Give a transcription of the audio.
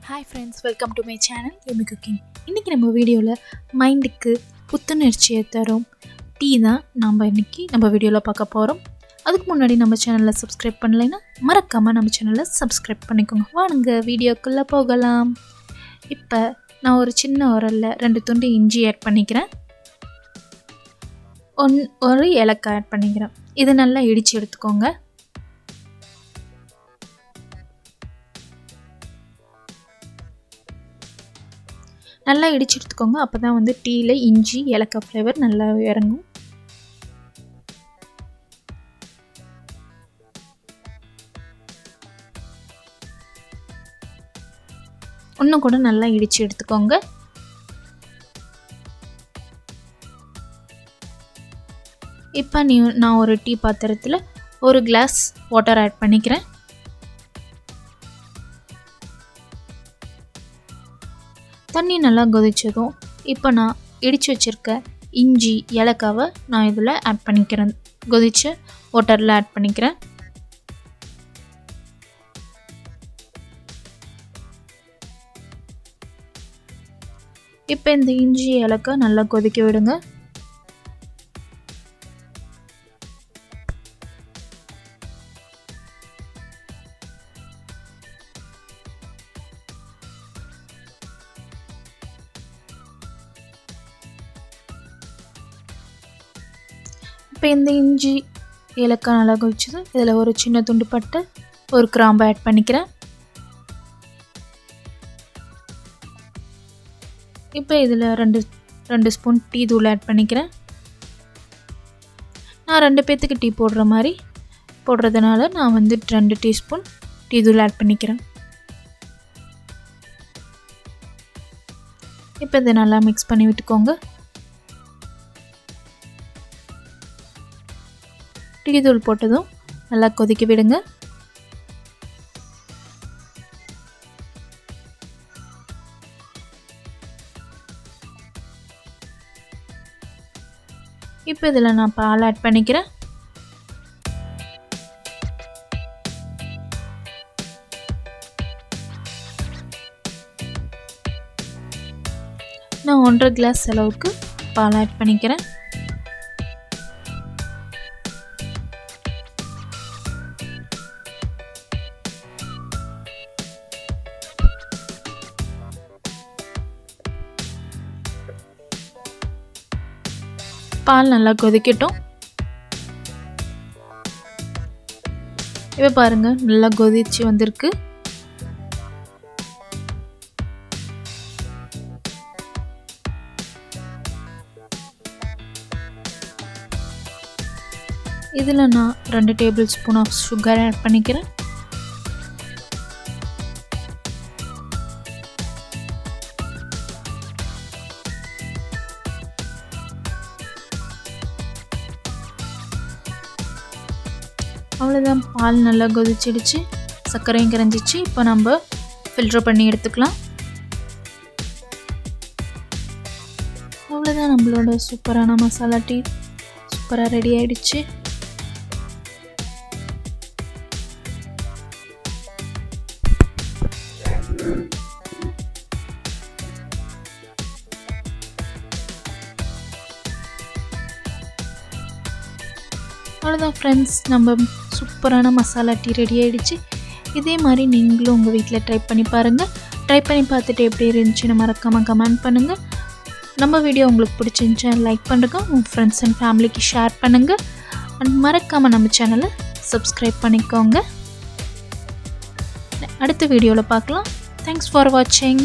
Hi friends, welcome to my channel Yummy Cooking. இன்னைக்கு நம்ம வீடியோல மைண்டுக்கு புத்துணர்ச்சியை தரும் டீ தான் நம்ம வீடியோல பார்க்க போறோம். அதுக்கு முன்னாடி நம்ம சேனலை சப்ஸ்கிரைப் பண்ணலைனா மறக்காம நம்ம சேனலை சப்ஸ்கிரைப் பண்ணிக்கோங்க. வாங்க வீடியோக்குள்ள போகலாம். இப்போ நான் ஒரு சின்ன உரல்ல 2 துண்டு இஞ்சி ஆட் பண்ணிக்கிறேன். ஒரு ஏலக்காய் ஆட் பண்ணிக்கிறேன். இது நல்லா இடிச்சு எடுத்துக்கோங்க. நல்லா இடிச்சு எடுத்துக்கோங்க. அப்பதான் வந்து டீல இஞ்சி ஏலக்காய் ஃப்ளேவர் நல்லா இறங்கும். இன்னும் கூட நல்லா இடிச்சு எடுத்துக்கோங்க. இப்போ நான் ஒரு டீ பாத்திரத்தில் ஒரு கிளாஸ் வாட்டர் ஆட் பண்ணிக்கிறேன். தண்ணி நல்லா கொதிச்சதும் இப்போ நான் இடித்து வச்சுருக்க இஞ்சி ஏலக்காவை நான் இதில் ஆட் பண்ணிக்கிறேன். கொதிச்ச வாட்டரில் ஆட் பண்ணிக்கிறேன். இப்போ இந்த இஞ்சி ஏலக்காய் நல்லா கொதிக்க விடுங்க. இப்போ இந்த இஞ்சி ஏலக்காய் நல்லா கொதிச்சது. இதில் ஒரு சின்ன துண்டு பட்டை, ஒரு கிராம்பு ஆட் பண்ணிக்கிறேன். இப்போ இதில் ரெண்டு ஸ்பூன் டீ தூள் ஆட் பண்ணிக்கிறேன். நான் 2 பேர்த்துக்கு டீ போடுறதுனால நான் வந்து 2 டீஸ்பூன் டீ தூள் ஆட் பண்ணிக்கிறேன். இப்போ இதை நல்லா மிக்ஸ் பண்ணி விட்டுக்கோங்க. டீ தூள் போட்டதும் நல்லா கொதிக்க விடுங்க. இப்போ இதில் நான் பால் ஆட் பண்ணிக்கிறேன். நான் 1.5 கிளாஸ் அளவுக்கு பால் ஆட் பண்ணிக்கிறேன். பால் நல்லா கொதிக்கட்டும். இப்போ பாருங்க நல்லா கொதிச்சு வந்திருக்கு. இதில் நான் 2 tablespoon of sugar add பண்ணிக்கிறேன். அவ்வளோதான், பால் நல்லா கொதிச்சிடுச்சு, சர்க்கரையும் கரைஞ்சிச்சு. இப்போ நம்ம ஃபில்டர் பண்ணி எடுத்துக்கலாம். அவ்வளோதான், நம்மளோட சூப்பரான மசாலா டீ சூப்பராக ரெடி ஆகிடுச்சு. அவ்வளோதான் ஃப்ரெண்ட்ஸ், நம்ம சூப்பரான மசாலா டீ ரெடி ஆகிடுச்சு. இதே மாதிரி நீங்களும் உங்கள் வீட்டில் ட்ரை பண்ணி பாருங்கள். ட்ரை பண்ணி பார்த்துட்டு எப்படி இருந்துச்சுன்னு மறக்காமல் கமெண்ட் பண்ணுங்கள். நம்ம வீடியோ உங்களுக்கு பிடிச்சிருந்துச்சா லைக் பண்ணுங்க, உங்கள் ஃப்ரெண்ட்ஸ் அண்ட் ஃபேமிலிக்கு ஷேர் பண்ணுங்கள். அண்ட் மறக்காமல் நம்ம சேனலை சப்ஸ்கிரைப் பண்ணிக்கோங்க. அடுத்த வீடியோவில் பார்க்கலாம். தேங்க்ஸ் ஃபார் வாட்சிங்.